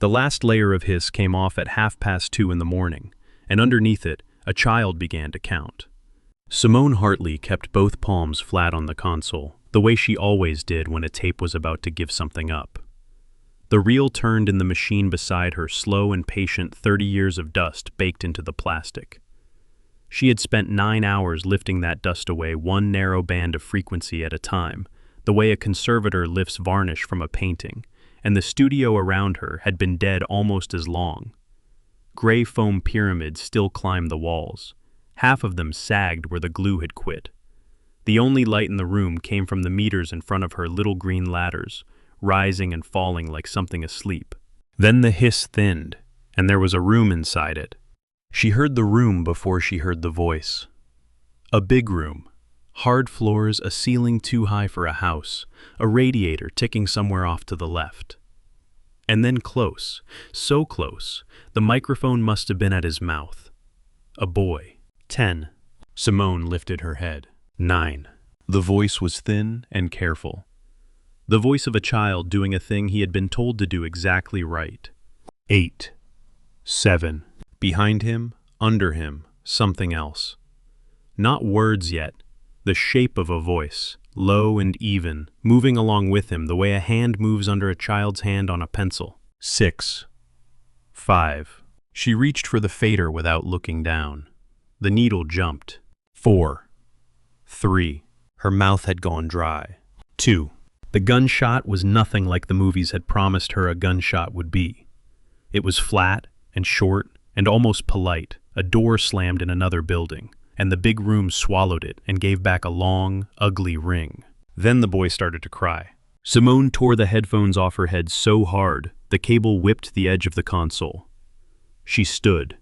The last layer of hiss came off at 2:30 in the morning, and underneath it, a child began to count. Simone Hartley kept both palms flat on the console, the way she always did when a tape was about to give something up. The reel turned in the machine beside her, slow and patient, 30 years of dust baked into the plastic. She had spent 9 hours lifting that dust away, one narrow band of frequency at a time, the way a conservator lifts varnish from a painting, and the studio around her had been dead almost as long. Gray foam pyramids still climbed the walls. Half of them sagged where the glue had quit. The only light in the room came from the meters in front of her, little green ladders, rising and falling like something asleep. Then the hiss thinned, and there was a room inside it. She heard the room before she heard the voice. A big room. Hard floors, a ceiling too high for a house, a radiator ticking somewhere off to the left. And then close, so close, the microphone must have been at his mouth. A boy. 10. Simone lifted her head. 9. The voice was thin and careful. The voice of a child doing a thing he had been told to do exactly right. 8. 7. Behind him, under him, something else. Not words yet, the shape of a voice, low and even, moving along with him the way a hand moves under a child's hand on a pencil. 6. 5. She reached for the fader without looking down. The needle jumped. 4. 3. Her mouth had gone dry. 2. The gunshot was nothing like the movies had promised her a gunshot would be. It was flat and short and almost polite. A door slammed in another building, and the big room swallowed it and gave back a long, ugly ring. Then the boy started to cry. Simone tore the headphones off her head so hard, the cable whipped the edge of the console. She stood.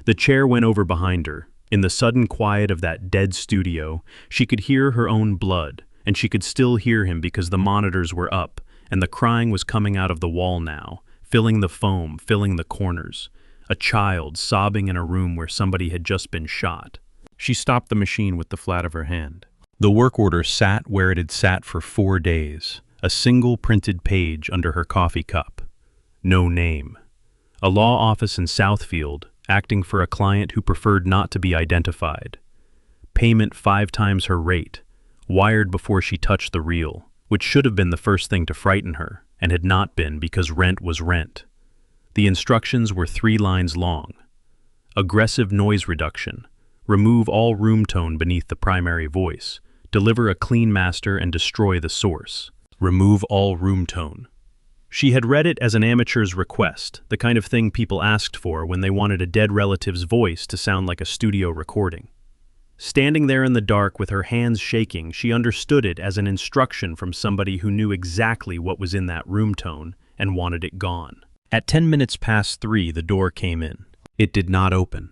The chair went over behind her. In the sudden quiet of that dead studio, she could hear her own blood, and she could still hear him because the monitors were up, and the crying was coming out of the wall now, filling the foam, filling the corners. A child sobbing in a room where somebody had just been shot. She stopped the machine with the flat of her hand. The work order sat where it had sat for 4 days, a single printed page under her coffee cup. No name. A law office in Southfield, acting for a client who preferred not to be identified. Payment 5 times her rate, wired before she touched the reel, which should have been the first thing to frighten her, and had not been because rent was rent. The instructions were 3 lines long. Aggressive noise reduction. Remove all room tone beneath the primary voice. Deliver a clean master and destroy the source. Remove all room tone. She had read it as an amateur's request, the kind of thing people asked for when they wanted a dead relative's voice to sound like a studio recording. Standing there in the dark with her hands shaking, she understood it as an instruction from somebody who knew exactly what was in that room tone and wanted it gone. At 10 minutes past 3, the door came in. It did not open.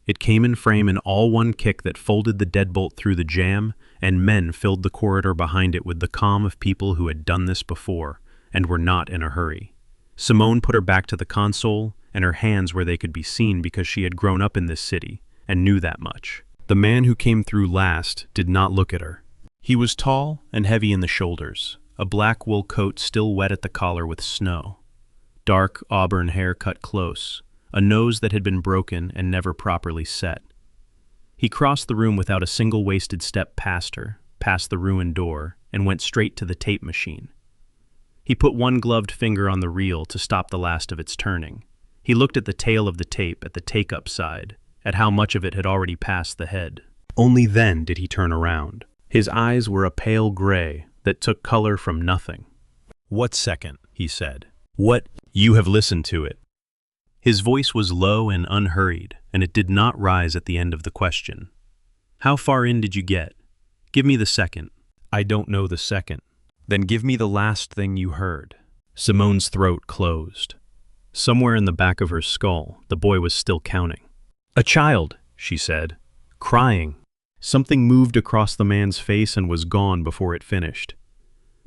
It came in frame in all one kick that folded the deadbolt through the jamb, and men filled the corridor behind it with the calm of people who had done this before and were not in a hurry. Simone put her back to the console and her hands where they could be seen because she had grown up in this city and knew that much. The man who came through last did not look at her. He was tall and heavy in the shoulders, a black wool coat still wet at the collar with snow. Dark auburn hair cut close, a nose that had been broken and never properly set. He crossed the room without a single wasted step past her, past the ruined door, and went straight to the tape machine. He put one gloved finger on the reel to stop the last of its turning. He looked at the tail of the tape at the take-up side, at how much of it had already passed the head. Only then did he turn around. His eyes were a pale gray that took color from nothing. "What second?" he said. "What? You have listened to it." His voice was low and unhurried, and it did not rise at the end of the question. "How far in did you get? Give me the second." "I don't know the second." "Then give me the last thing you heard." Simone's throat closed. Somewhere in the back of her skull, the boy was still counting. "A child," she said, "crying." Something moved across the man's face and was gone before it finished.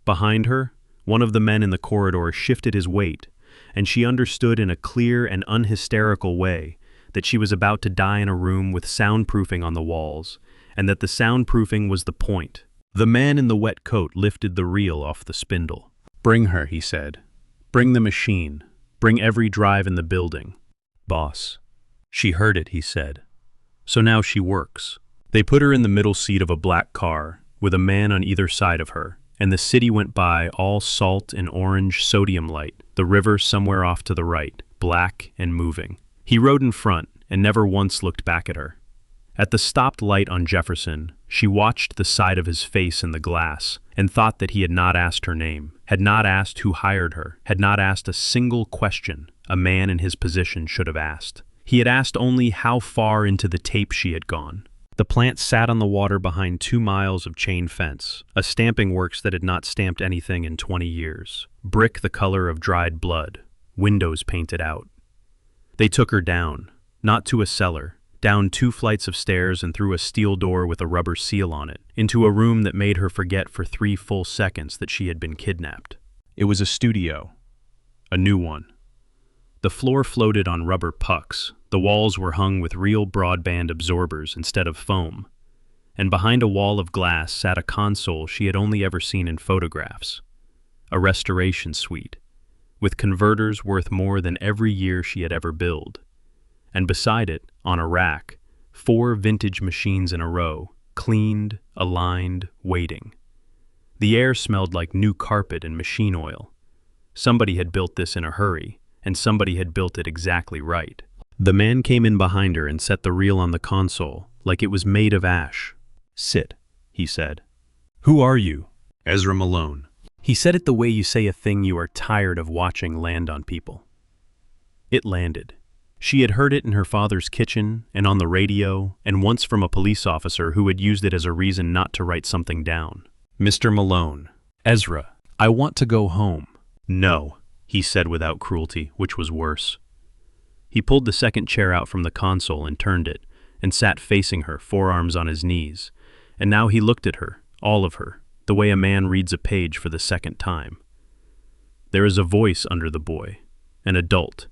Behind her, one of the men in the corridor shifted his weight, and she understood in a clear and unhysterical way that she was about to die in a room with soundproofing on the walls, and that the soundproofing was the point. The man in the wet coat lifted the reel off the spindle. "Bring her," he said. "Bring the machine. Bring every drive in the building. Boss. She heard it, he said. So now she works. They put her in the middle seat of a black car, with a man on either side of her, and the city went by, all salt and orange sodium light, the river somewhere off to the right, black and moving. He rode in front and never once looked back at her. At the stopped light on Jefferson, she watched the side of his face in the glass and thought that he had not asked her name, had not asked who hired her, had not asked a single question a man in his position should have asked. He had asked only how far into the tape she had gone. The plant sat on the water behind 2 miles of chain fence, a stamping works that had not stamped anything in 20 years. Brick the color of dried blood, windows painted out. They took her down, not to a cellar, down 2 flights of stairs and through a steel door with a rubber seal on it, into a room that made her forget for 3 full seconds that she had been kidnapped. It was a studio, a new one. The floor floated on rubber pucks, the walls were hung with real broadband absorbers instead of foam, and behind a wall of glass sat a console she had only ever seen in photographs, a restoration suite, with converters worth more than every year she had ever built. And beside it, on a rack, 4 vintage machines in a row, cleaned, aligned, waiting. The air smelled like new carpet and machine oil. Somebody had built this in a hurry, and somebody had built it exactly right. The man came in behind her and set the reel on the console, like it was made of ash. Sit, he said. Who are you? Ezra Malone. He said it the way you say a thing you are tired of watching land on people. It landed. She had heard it in her father's kitchen and on the radio, and once from a police officer who had used it as a reason not to write something down. Mr. Malone. Ezra, I want to go home. No, he said without cruelty, which was worse. He pulled the second chair out from the console and turned it, and sat facing her, forearms on his knees. And now he looked at her, all of her, the way a man reads a page for the second time. There is a voice under the boy, an adult.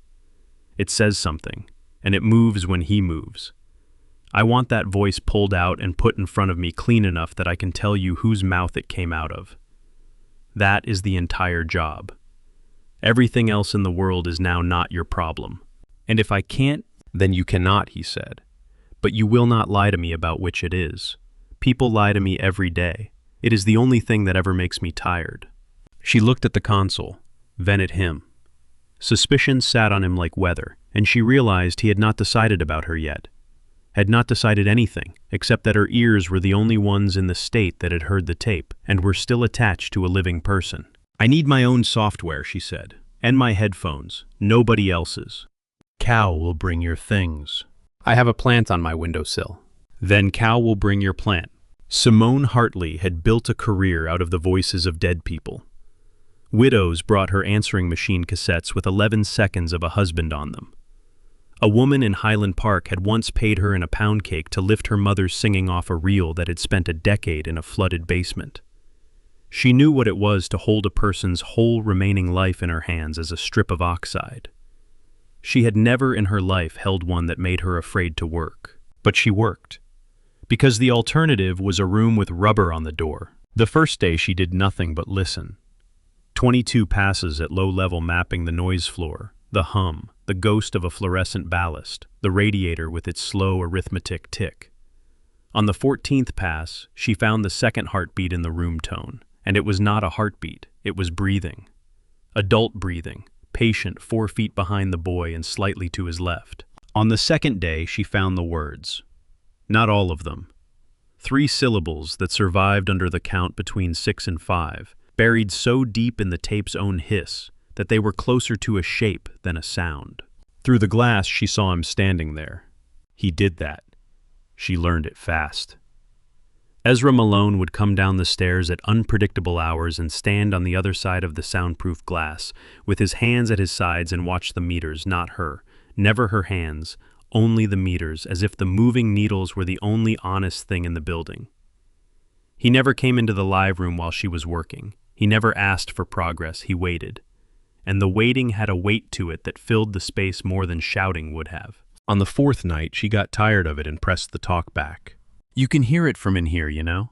It says something, and it moves when he moves. I want that voice pulled out and put in front of me clean enough that I can tell you whose mouth it came out of. That is the entire job. Everything else in the world is now not your problem. And if I can't, then you cannot, he said. But you will not lie to me about which it is. People lie to me every day. It is the only thing that ever makes me tired. She looked at the console, then at him. Suspicion sat on him like weather, and she realized he had not decided about her yet. Had not decided anything, except that her ears were the only ones in the state that had heard the tape, and were still attached to a living person. I need my own software, she said, and my headphones, nobody else's. Cal will bring your things. I have a plant on my windowsill. Then Cal will bring your plant. Simone Hartley had built a career out of the voices of dead people. Widows brought her answering machine cassettes with 11 seconds of a husband on them. A woman in Highland Park had once paid her in a pound cake to lift her mother's singing off a reel that had spent a decade in a flooded basement. She knew what it was to hold a person's whole remaining life in her hands as a strip of oxide. She had never in her life held one that made her afraid to work. But she worked. Because the alternative was a room with rubber on the door. The first day she did nothing but listen. 22 passes at low level mapping the noise floor, the hum, the ghost of a fluorescent ballast, the radiator with its slow arithmetic tick. On the 14th pass, she found the second heartbeat in the room tone, and it was not a heartbeat, it was breathing. Adult breathing. Patient 4 feet behind the boy and slightly to his left. On the second day, she found the words. Not all of them. 3 syllables that survived under the count between 6 and 5, buried so deep in the tape's own hiss that they were closer to a shape than a sound. Through the glass, she saw him standing there. He did that. She learned it fast. Ezra Malone would come down the stairs at unpredictable hours and stand on the other side of the soundproof glass, with his hands at his sides, and watch the meters, not her, never her hands, only the meters, as if the moving needles were the only honest thing in the building. He never came into the live room while she was working. He never asked for progress, he waited. And the waiting had a weight to it that filled the space more than shouting would have. On the 4th night, she got tired of it and pressed the talk back. You can hear it from in here, you know?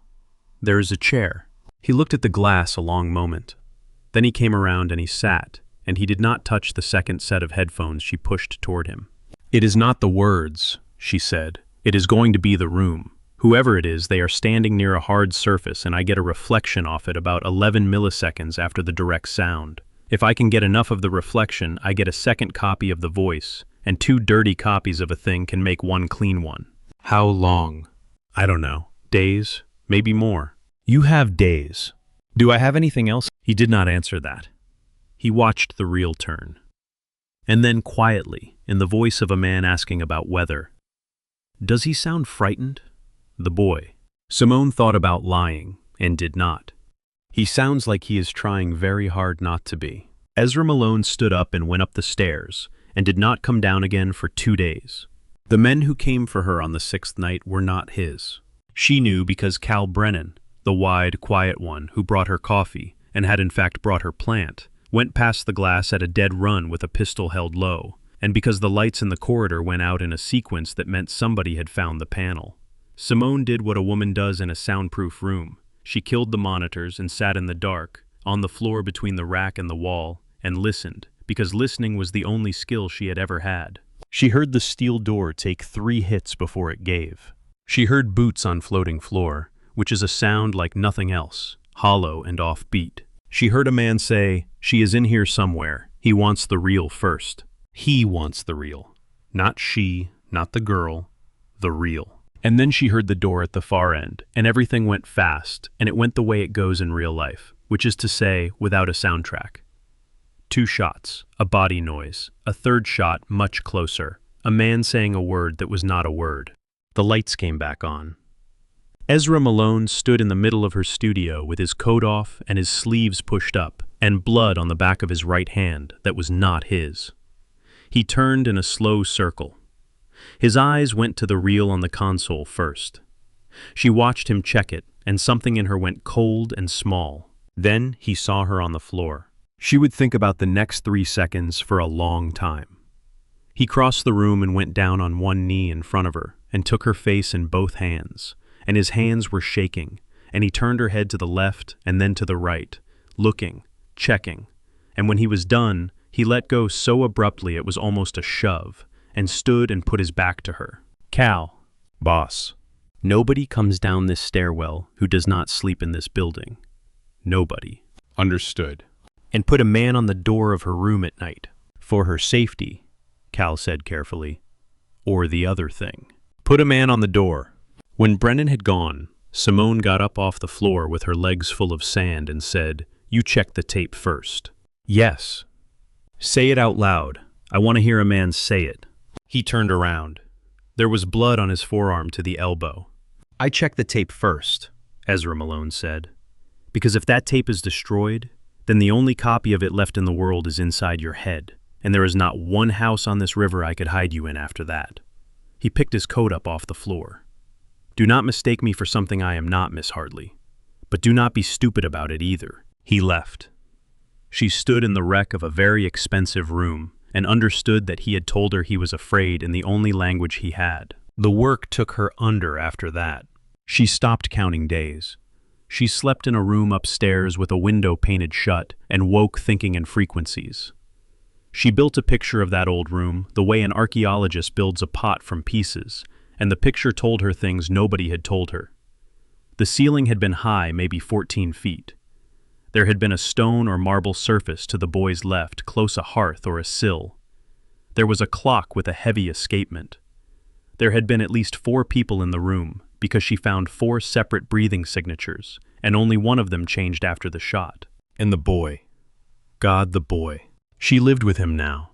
There is a chair. He looked at the glass a long moment. Then he came around and he sat, and he did not touch the second set of headphones she pushed toward him. "It is not the words," she said. "It is going to be the room. Whoever it is, they are standing near a hard surface, and I get a reflection off it about 11 milliseconds after the direct sound. If I can get enough of the reflection, I get a second copy of the voice, and 2 dirty copies of a thing can make 1 clean one." "How long?" "I don't know. Days, maybe more." "You have days. Do I have anything else?" He did not answer that. He watched the reel turn. And then quietly, in the voice of a man asking about weather, "Does he sound frightened?" The boy. Simone thought about lying, and did not. "He sounds like he is trying very hard not to be." Ezra Malone stood up and went up the stairs, and did not come down again for 2 days. The men who came for her on the 6th night were not his. She knew because Cal Brennan, the wide, quiet one who brought her coffee, and had in fact brought her plant, went past the glass at a dead run with a pistol held low, and because the lights in the corridor went out in a sequence that meant somebody had found the panel. Simone did what a woman does in a soundproof room. She killed the monitors and sat in the dark, on the floor between the rack and the wall, and listened, because listening was the only skill she had ever had. She heard the steel door take 3 hits before it gave. She heard boots on floating floor, which is a sound like nothing else, hollow and offbeat. She heard a man say, "She is in here somewhere. He wants the real first." He wants the real. Not she, not the girl, the real. And then she heard the door at the far end, and everything went fast, and it went the way it goes in real life, which is to say, without a soundtrack. 2 shots, a body noise, a 3rd shot much closer, a man saying a word that was not a word. The lights came back on. Ezra Malone stood in the middle of her studio with his coat off and his sleeves pushed up, and blood on the back of his right hand that was not his. He turned in a slow circle. His eyes went to the reel on the console first. She watched him check it, and something in her went cold and small. Then he saw her on the floor. She would think about the next 3 seconds for a long time. He crossed the room and went down on one knee in front of her, and took her face in both hands, and his hands were shaking, and he turned her head to the left and then to the right, looking, checking, and when he was done, he let go so abruptly it was almost a shove, and stood and put his back to her. "Cal." "Boss." "Nobody comes down this stairwell who does not sleep in this building. Nobody." "Understood." "And put a man on the door of her room at night. For her safety," Cal said carefully. "Or the other thing. Put a man on the door." When Brennan had gone, Simone got up off the floor with her legs full of sand and said, "You check the tape first." "Yes." "Say it out loud. I want to hear a man say it." He turned around. There was blood on his forearm to the elbow. "I check the tape first," Ezra Malone said. "Because if that tape is destroyed, then the only copy of it left in the world is inside your head, and there is not one house on this river I could hide you in after that." He picked his coat up off the floor. "Do not mistake me for something I am not, Miss Hartley. But do not be stupid about it either." He left. She stood in the wreck of a very expensive room, and understood that he had told her he was afraid in the only language he had. The work took her under after that. She stopped counting days. She slept in a room upstairs with a window painted shut and woke thinking in frequencies. She built a picture of that old room the way an archaeologist builds a pot from pieces, and the picture told her things nobody had told her. The ceiling had been high, maybe 14 feet. There had been a stone or marble surface to the boy's left, close a hearth or a sill. There was a clock with a heavy escapement. There had been at least 4 people in the room, because she found 4 separate breathing signatures, and only one of them changed after the shot. And the boy. God, the boy. She lived with him now.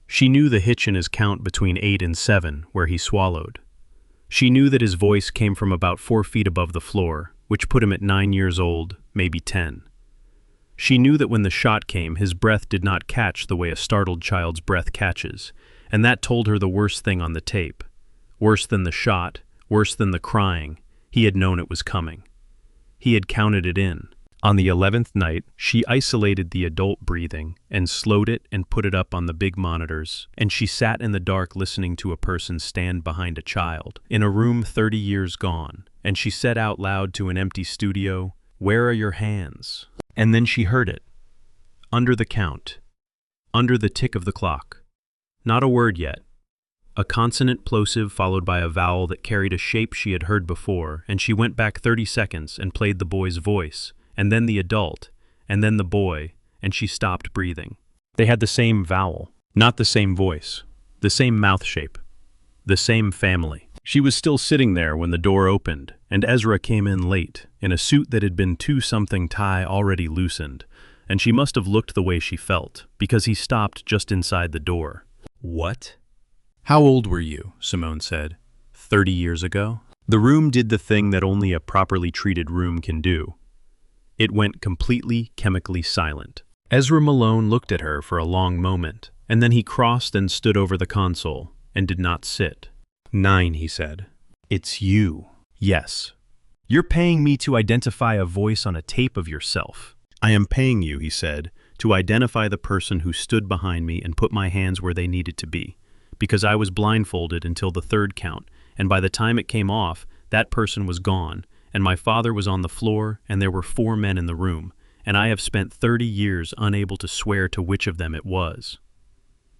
She knew the hitch in his count between 8 and 7, where he swallowed. She knew that his voice came from about 4 feet above the floor, which put him at 9 years old, maybe 10. She knew that when the shot came, his breath did not catch the way a startled child's breath catches, and that told her the worst thing on the tape. Worse than the shot, worse than the crying, he had known it was coming. He had counted it in. On the 11th night, she isolated the adult breathing and slowed it and put it up on the big monitors, and she sat in the dark listening to a person stand behind a child, in a room 30 years gone, and she said out loud to an empty studio, "Where are your hands?" And then she heard it. Under the count. under the tick of the clock. Not a word yet. A consonant plosive followed by a vowel that carried a shape she had heard before, and she went back 30 seconds and played the boy's voice, and then the adult, and then the boy, and she stopped breathing. They had the same vowel, not the same voice, the same mouth shape, the same family. She was still sitting there when the door opened, and Ezra came in late, in a suit that had been two-something tie already loosened, and she must have looked the way she felt, because he stopped just inside the door. "What?" "How old were you?" Simone said. 30 years ago?" The room did the thing that only a properly treated room can do. It went completely chemically silent. Ezra Malone looked at her for a long moment, and then he crossed and stood over the console, and did not sit. 9, he said. "It's you." "Yes. You're paying me to identify a voice on a tape of yourself." "I am paying you," he said, "to identify the person who stood behind me and put my hands where they needed to be, because I was blindfolded until the third count, and by the time it came off, that person was gone, and my father was on the floor, and there were 4 men in the room, and I have spent 30 years unable to swear to which of them it was."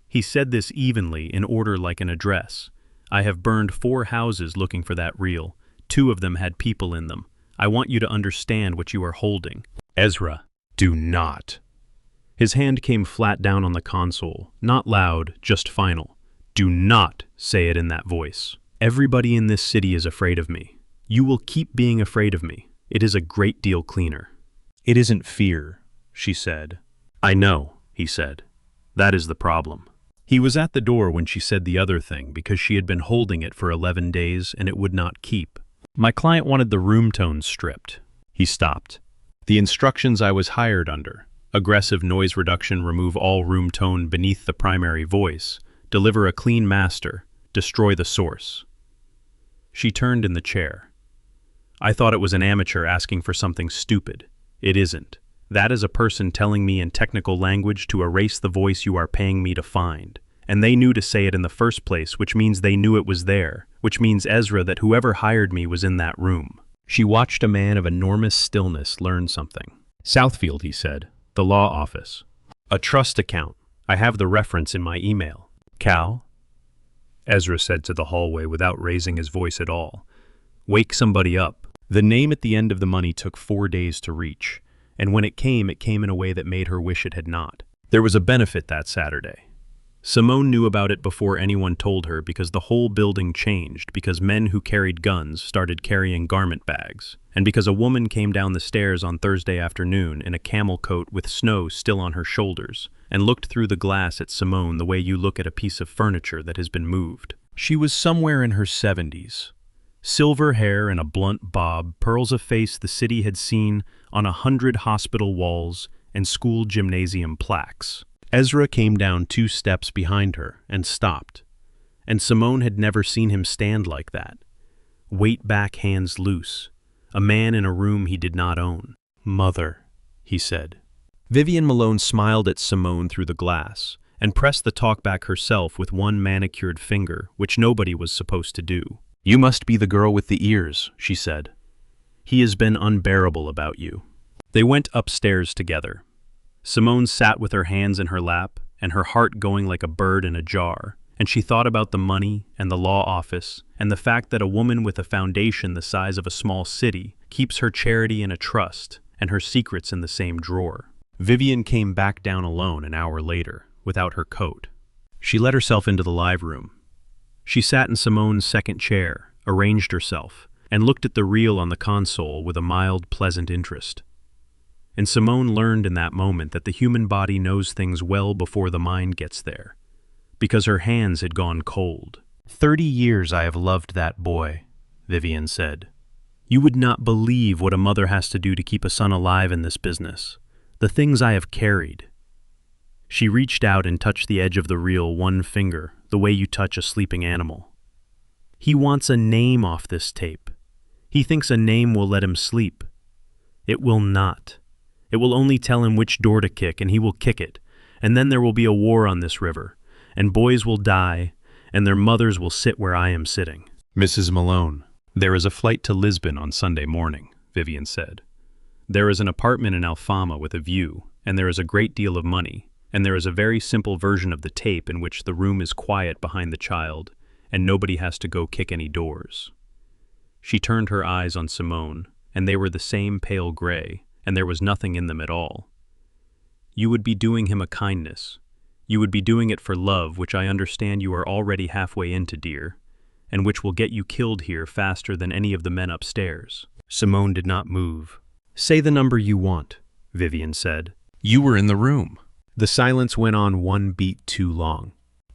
He said this evenly, in order like an address. "I have burned 4 houses looking for that reel. 2 of them had people in them. I want you to understand what you are holding." "Ezra, do not." His hand came flat down on the console, not loud, just final. "Do not say it in that voice. Everybody in this city is afraid of me. You will keep being afraid of me. It is a great deal cleaner." "It isn't fear," she said. "I know," he said. "That is the problem." He was at the door when she said the other thing because she had been holding it for 11 days and it would not keep. "My client wanted the room tone stripped." He stopped. "The instructions I was hired under: aggressive noise reduction, remove all room tone beneath the primary voice, deliver a clean master, destroy the source." She turned in the chair. "I thought it was an amateur asking for something stupid. It isn't. That is a person telling me in technical language to erase the voice you are paying me to find. And they knew to say it in the first place, which means they knew it was there, which means, Ezra, that whoever hired me was in that room." She watched a man of enormous stillness learn something. "Southfield," he said. "The law office. A trust account. I have the reference in my email." "Cal?" Ezra said to the hallway without raising his voice at all. "Wake somebody up." The name at the end of the money took 4 days to reach, and when it came in a way that made her wish it had not. There was a benefit that Saturday. Simone knew about it before anyone told her because the whole building changed, because men who carried guns started carrying garment bags, and because a woman came down the stairs on Thursday afternoon in a camel coat with snow still on her shoulders, and looked through the glass at Simone the way you look at a piece of furniture that has been moved. She was somewhere in her 70s. Silver hair and a blunt bob, pearls of face the city had seen on 100 hospital walls and school gymnasium plaques. Ezra came down 2 steps behind her and stopped, and Simone had never seen him stand like that. Weight back, hands loose. A man in a room he did not own. "Mother," he said. Vivian Malone smiled at Simone through the glass and pressed the talkback herself with one manicured finger, which nobody was supposed to do. "You must be the girl with the ears," she said. "He has been unbearable about you." They went upstairs together. Simone sat with her hands in her lap and her heart going like a bird in a jar, and she thought about the money and the law office and the fact that a woman with a foundation the size of a small city keeps her charity in a trust and her secrets in the same drawer. Vivian came back down alone an hour later, without her coat. She let herself into the live room. She sat in Simone's second chair, arranged herself, and looked at the reel on the console with a mild, pleasant interest. And Simone learned in that moment that the human body knows things well before the mind gets there, because her hands had gone cold. 30 years I have loved that boy," Vivian said. "You would not believe what a mother has to do to keep a son alive in this business. The things I have carried." She reached out and touched the edge of the reel one finger, the way you touch a sleeping animal. "He wants a name off this tape. He thinks a name will let him sleep. It will not. It will only tell him which door to kick, and he will kick it, and then there will be a war on this river, and boys will die, and their mothers will sit where I am sitting." "Mrs. Malone, there is a flight to Lisbon on Sunday morning," Vivian said. "There is an apartment in Alfama with a view, and there is a great deal of money, and there is a very simple version of the tape in which the room is quiet behind the child, and nobody has to go kick any doors. She turned her eyes on Simone, and they were the same pale gray, and there was nothing in them at all. You would be doing him a kindness. You would be doing it for love, which I understand you are already halfway into, dear, and which will get you killed here faster than any of the men upstairs. Simone did not move. Say the number you want, Vivian said. You were in the room. The silence went on one beat too long.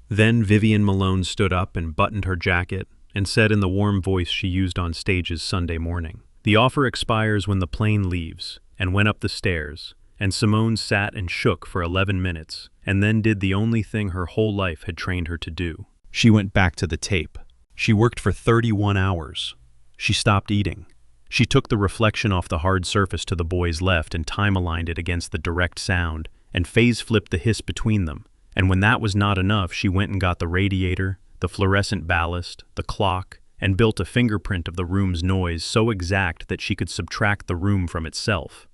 Then Vivian Malone stood up and buttoned her jacket and said in the warm voice she used on stages Sunday morning, "The offer expires when the plane leaves," and went up the stairs, and Simone sat and shook for 11 minutes, and then did the only thing her whole life had trained her to do. She went back to the tape. She worked for 31 hours. She stopped eating. She took the reflection off the hard surface to the boy's left and time-aligned it against the direct sound, and phase-flipped the hiss between them. And when that was not enough, she went and got the radiator, the fluorescent ballast, the clock, and built a fingerprint of the room's noise so exact that she could subtract the room from itself.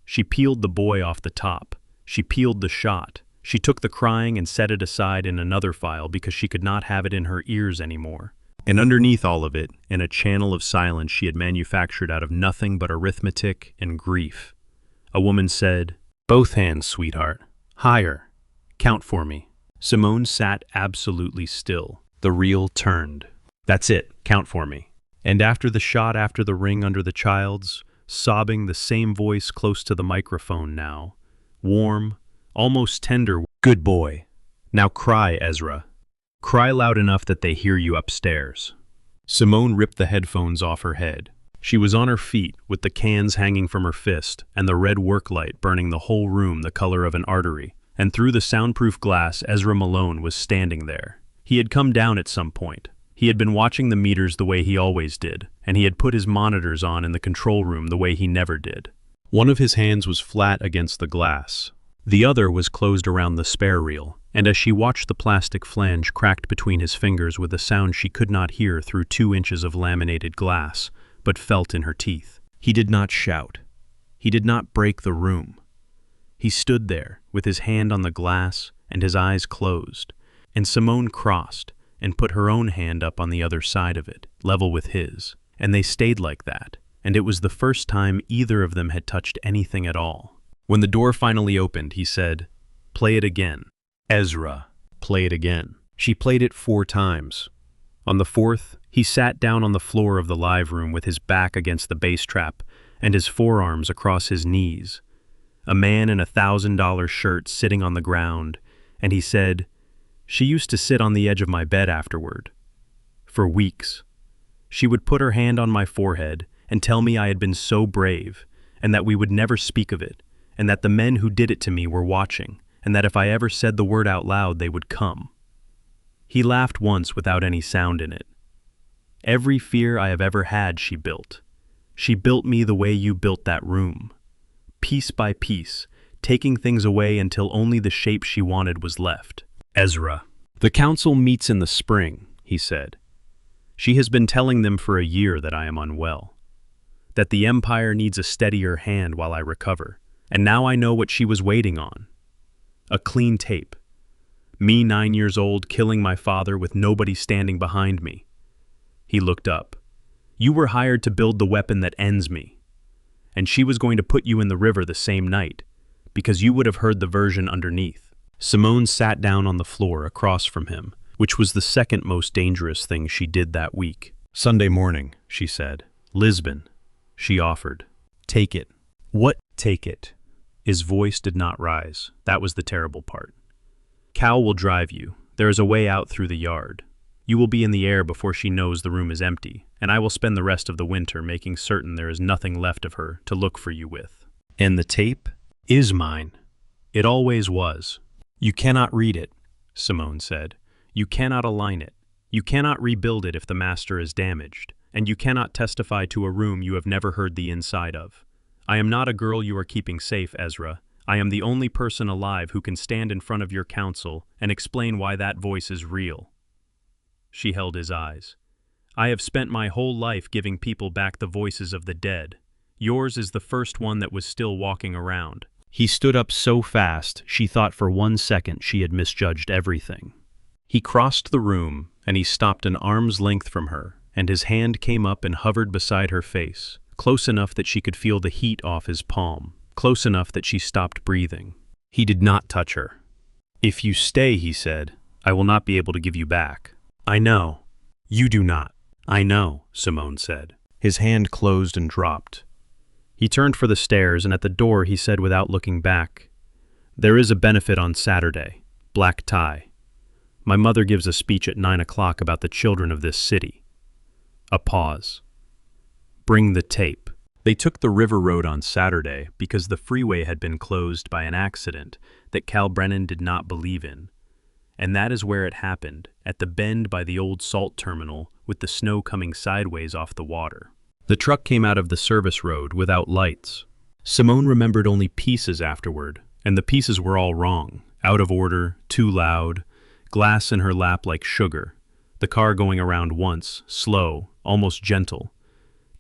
She peeled the boy off the top. She peeled the shot. She took the crying and set it aside in another file because she could not have it in her ears anymore. And underneath all of it, in a channel of silence she had manufactured out of nothing but arithmetic and grief, a woman said, "Both hands, sweetheart. Higher. Count for me." Simone sat absolutely still. The reel turned. "That's it. Count for me." And after the shot, after the ring under the child's, sobbing, the same voice close to the microphone now, warm, almost tender. "Good boy. Now cry, Ezra. Cry loud enough that they hear you upstairs." Simone ripped the headphones off her head. She was on her feet, with the cans hanging from her fist, and the red work light burning the whole room the color of an artery. And through the soundproof glass, Ezra Malone was standing there. He had come down at some point. He had been watching the meters the way he always did, and he had put his monitors on in the control room the way he never did. One of his hands was flat against the glass. The other was closed around the spare reel, and as she watched the plastic flange cracked between his fingers with a sound she could not hear through 2 inches of laminated glass, but felt in her teeth. He did not shout. He did not break the room. He stood there, with his hand on the glass and his eyes closed, and Simone crossed and put her own hand up on the other side of it, level with his, and they stayed like that, and it was the first time either of them had touched anything at all. When the door finally opened, he said, "Play it again." "Ezra, play it again." She played it 4 times. On the 4th, he sat down on the floor of the live room with his back against the bass trap and his forearms across his knees. A man in a $1,000 shirt sitting on the ground, and he said, "She used to sit on the edge of my bed afterward. For weeks. She would put her hand on my forehead and tell me I had been so brave, and that we would never speak of it, and that the men who did it to me were watching, and that if I ever said the word out loud, they would come." He laughed once without any sound in it. "Every fear I have ever had, she built. She built me the way you built that room. Piece by piece, taking things away until only the shape she wanted was left." "Ezra, the council meets in the spring," he said. "She has been telling them for a year that I am unwell, that the empire needs a steadier hand while I recover, and now I know what she was waiting on. A clean tape. Me 9 years old killing my father with nobody standing behind me." He looked up. "You were hired to build the weapon that ends me. And she was going to put you in the river the same night, because you would have heard the version underneath." Simone sat down on the floor across from him, which was the second most dangerous thing she did that week. "Sunday morning," she said. "Lisbon," she offered. "Take it." "What, take it?" His voice did not rise. That was the terrible part. "Cal will drive you. There is a way out through the yard. You will be in the air before she knows the room is empty, and I will spend the rest of the winter making certain there is nothing left of her to look for you with." "And the tape?" "Is mine. It always was." "You cannot read it," Simone said. "You cannot align it. You cannot rebuild it if the master is damaged, and you cannot testify to a room you have never heard the inside of. I am not a girl you are keeping safe, Ezra. I am the only person alive who can stand in front of your council and explain why that voice is real." She held his eyes. "I have spent my whole life giving people back the voices of the dead. Yours is the first one that was still walking around. He stood up so fast, she thought for 1 second she had misjudged everything. He crossed the room, and he stopped an arm's length from her, and his hand came up and hovered beside her face, close enough that she could feel the heat off his palm, close enough that she stopped breathing. He did not touch her. "If you stay," he said, "I will not be able to give you back." "I know." "You do not." "I know," Simone said. His hand closed and dropped. He turned for the stairs, and at the door he said without looking back, "There is a benefit on Saturday. Black tie. My mother gives a speech at 9 o'clock about the children of this city." A pause. "Bring the tape." They took the river road on Saturday because the freeway had been closed by an accident that Cal Brennan did not believe in. And that is where it happened, at the bend by the old salt terminal with the snow coming sideways off the water. The truck came out of the service road without lights. Simone remembered only pieces afterward, and the pieces were all wrong, out of order, too loud, glass in her lap like sugar, the car going around once, slow, almost gentle,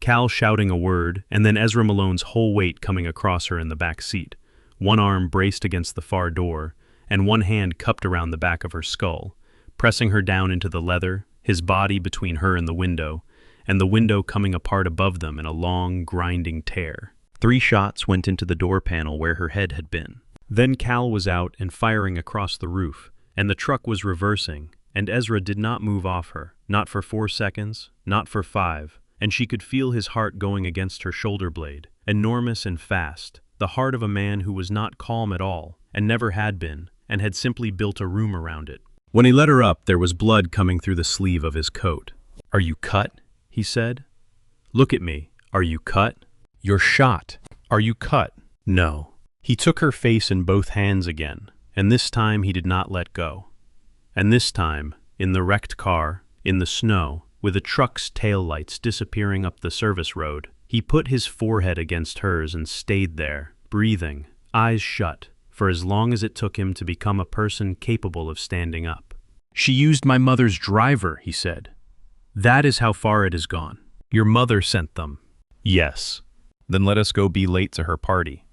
Cal shouting a word, and then Ezra Malone's whole weight coming across her in the back seat, one arm braced against the far door, and one hand cupped around the back of her skull, pressing her down into the leather, his body between her and the window coming apart above them in a long, grinding tear. 3 shots went into the door panel where her head had been. Then Cal was out and firing across the roof, and the truck was reversing, and Ezra did not move off her, not for 4 seconds, not for 5, and she could feel his heart going against her shoulder blade, enormous and fast, the heart of a man who was not calm at all, and never had been, and had simply built a room around it. When he let her up, there was blood coming through the sleeve of his coat. "Are you cut?" he said. "Look at me. Are you cut?" "You're shot. Are you cut?" "No." He took her face in both hands again, and this time he did not let go. And this time, in the wrecked car, in the snow, with the truck's taillights disappearing up the service road, he put his forehead against hers and stayed there, breathing, eyes shut, for as long as it took him to become a person capable of standing up. "She used my mother's driver," he said. "That is how far it has gone. Your mother sent them." "Yes." "Then let us go be late to her party."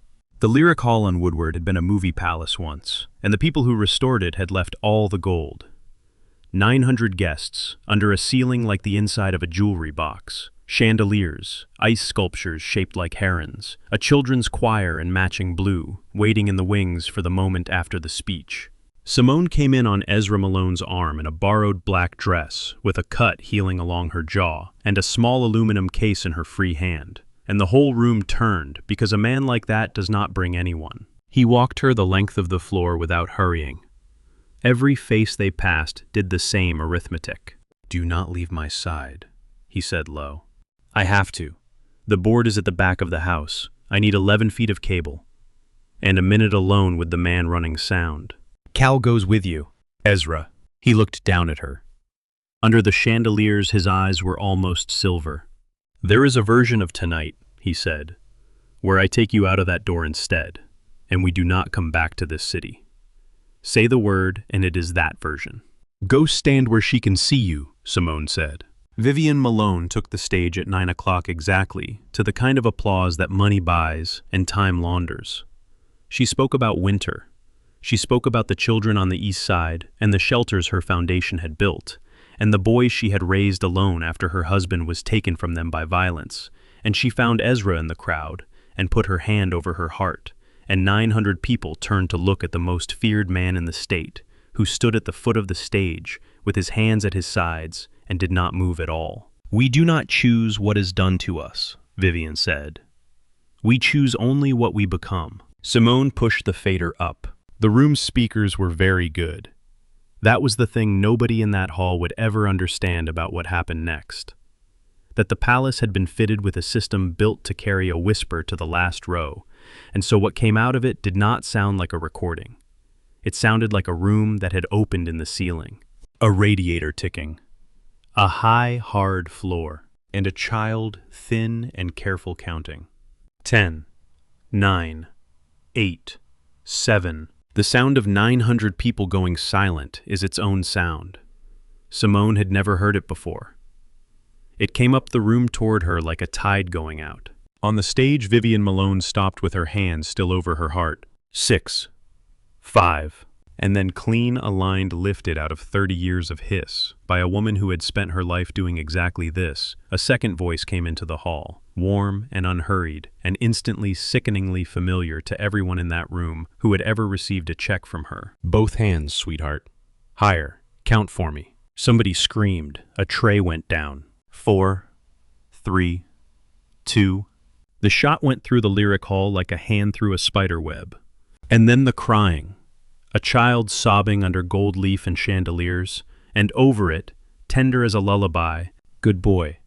The Lyric Hall on Woodward had been a movie palace once, and the people who restored it had left all the gold. 900 guests, under a ceiling like the inside of a jewelry box, chandeliers, ice sculptures shaped like herons, a children's choir in matching blue, waiting in the wings for the moment after the speech. Simone came in on Ezra Malone's arm in a borrowed black dress, with a cut healing along her jaw, and a small aluminum case in her free hand. And the whole room turned, because a man like that does not bring anyone. He walked her the length of the floor without hurrying. Every face they passed did the same arithmetic. "Do not leave my side," he said low. "I have to. The board is at the back of the house. I need 11 feet of cable. And a minute alone with the man running sound. Cal goes with you." "Ezra." He looked down at her. Under the chandeliers his eyes were almost silver. "There is a version of tonight," he said, "where I take you out of that door instead, and we do not come back to this city. Say the word, and it is that version." "Go stand where she can see you," Simone said. Vivian Malone took the stage at 9 o'clock exactly, to the kind of applause that money buys and time launders. She spoke about winter. She spoke about the children on the east side and the shelters her foundation had built, and the boys she had raised alone after her husband was taken from them by violence, and she found Ezra in the crowd and put her hand over her heart, and 900 people turned to look at the most feared man in the state, who stood at the foot of the stage with his hands at his sides and did not move at all. "We do not choose what is done to us," Vivian said. "We choose only what we become." Simone pushed the fader up. The room's speakers were very good. That was the thing nobody in that hall would ever understand about what happened next. That the palace had been fitted with a system built to carry a whisper to the last row, and so what came out of it did not sound like a recording. It sounded like a room that had opened in the ceiling. A radiator ticking. A high, hard floor, and a child thin and careful counting. 10, 9, 8, 7. The sound of 900 people going silent is its own sound. Simone had never heard it before. It came up the room toward her like a tide going out. On the stage, Vivian Malone stopped with her hand still over her heart. 6, 5, and then clean, aligned, lifted out of 30 years of hiss by a woman who had spent her life doing exactly this. A second voice came into the hall, warm and unhurried, and instantly sickeningly familiar to everyone in that room who had ever received a check from her. Both hands, sweetheart. Higher. Count for me. Somebody screamed. A tray went down. 4, 3, 2. The shot went through the lyric hall like a hand through a spider web. And then the crying. A child sobbing under gold leaf and chandeliers, and over it, tender as a lullaby, "Good boy.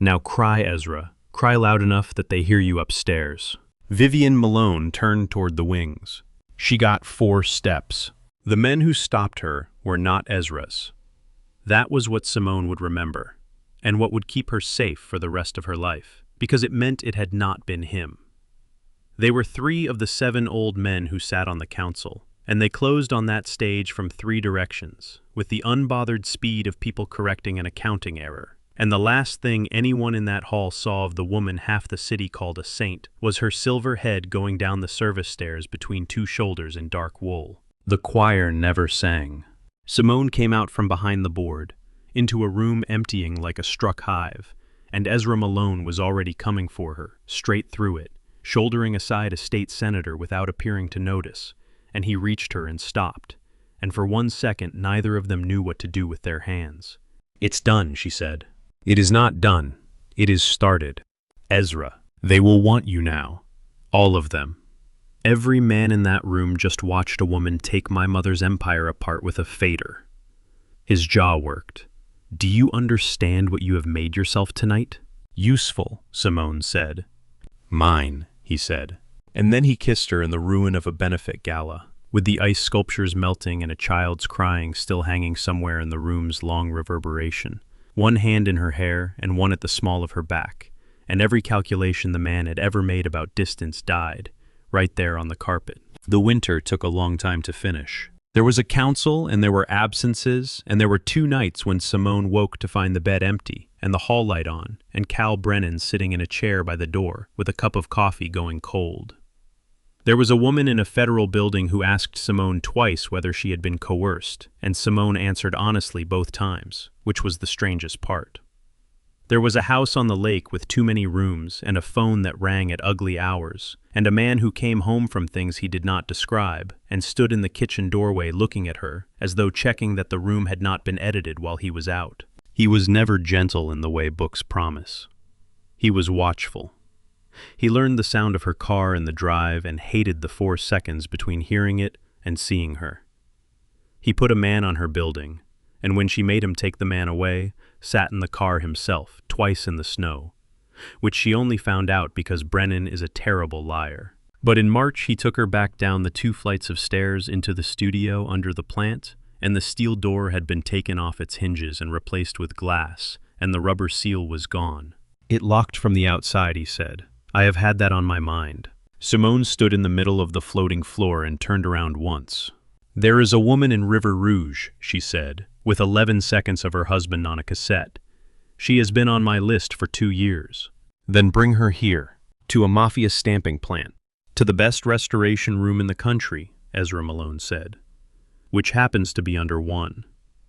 Now cry, Ezra. Cry loud enough that they hear you upstairs." Vivian Malone turned toward the wings. She got 4 steps. The men who stopped her were not Ezra's. That was what Simone would remember, and what would keep her safe for the rest of her life, because it meant it had not been him. They were 3 of the 7 old men who sat on the council, and they closed on that stage from 3 directions, with the unbothered speed of people correcting an accounting error. And the last thing anyone in that hall saw of the woman half the city called a saint was her silver head going down the service stairs between 2 shoulders in dark wool. The choir never sang. Simone came out from behind the board, into a room emptying like a struck hive, and Ezra Malone was already coming for her, straight through it, shouldering aside a state senator without appearing to notice, and he reached her and stopped, and for 1 second neither of them knew what to do with their hands. "It's done," she said. "It is not done. It is started. Ezra, they will want you now. All of them. Every man in that room just watched a woman take my mother's empire apart with a fader." His jaw worked. "Do you understand what you have made yourself tonight?" "Useful," Simone said. "Mine," he said. And then he kissed her in the ruin of a benefit gala, with the ice sculptures melting and a child's crying still hanging somewhere in the room's long reverberation. One hand in her hair and one at the small of her back, and every calculation the man had ever made about distance died, right there on the carpet. The winter took a long time to finish. There was a council, and there were absences, and there were 2 nights when Simone woke to find the bed empty, and the hall light on, and Cal Brennan sitting in a chair by the door, with a cup of coffee going cold. There was a woman in a federal building who asked Simone twice whether she had been coerced, and Simone answered honestly both times, which was the strangest part. There was a house on the lake with too many rooms and a phone that rang at ugly hours, and a man who came home from things he did not describe and stood in the kitchen doorway looking at her as though checking that the room had not been edited while he was out. He was never gentle in the way books promise. He was watchful. He learned the sound of her car in the drive and hated the 4 seconds between hearing it and seeing her. He put a man on her building, and when she made him take the man away, sat in the car himself, twice in the snow, which she only found out because Brennan is a terrible liar. But in March he took her back down the 2 flights of stairs into the studio under the plant, and the steel door had been taken off its hinges and replaced with glass, and the rubber seal was gone. "It locked from the outside," he said. "I have had that on my mind." Simone stood in the middle of the floating floor and turned around once. "There is a woman in River Rouge," she said, with 11 seconds of her husband on a cassette. "She has been on my list for 2 years. Then bring her here, to a Mafia stamping plant, to the best restoration room in the country," Ezra Malone said, which happens to be under 1.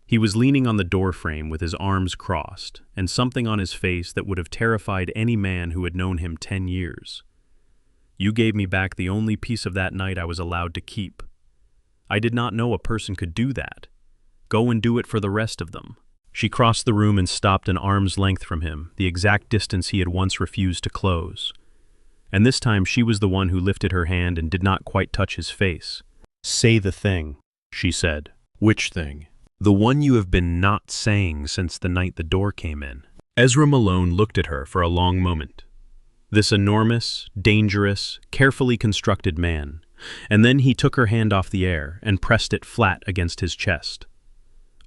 He was leaning on the doorframe with his arms crossed, and something on his face that would have terrified any man who had known him 10 years. "You gave me back the only piece of that night I was allowed to keep. I did not know a person could do that. Go and do it for the rest of them." She crossed the room and stopped an arm's length from him, the exact distance he had once refused to close. And this time she was the one who lifted her hand and did not quite touch his face. "Say the thing," she said. "Which thing?" "The one you have been not saying since the night the door came in." Ezra Malone looked at her for a long moment. This enormous, dangerous, carefully constructed man, and then he took her hand off the air and pressed it flat against his chest.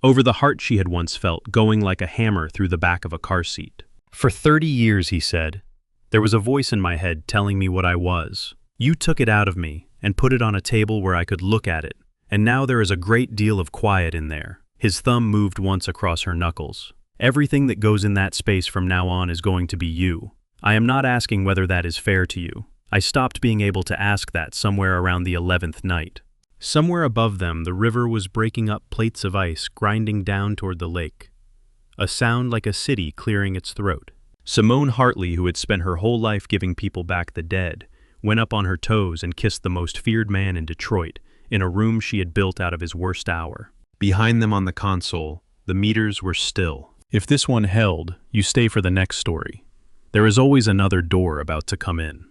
Over the heart she had once felt, going like a hammer through the back of a car seat. "For 30 years, he said, there was a voice in my head telling me what I was. You took it out of me and put it on a table where I could look at it, and now there is a great deal of quiet in there." His thumb moved once across her knuckles. "Everything that goes in that space from now on is going to be you. I am not asking whether that is fair to you. I stopped being able to ask that somewhere around the 11th night. Somewhere above them, the river was breaking up plates of ice, grinding down toward the lake. A sound like a city clearing its throat. Simone Hartley, who had spent her whole life giving people back the dead, went up on her toes and kissed the most feared man in Detroit, in a room she had built out of his worst hour. Behind them on the console, the meters were still. If this one held, you stay for the next story. There is always another door about to come in.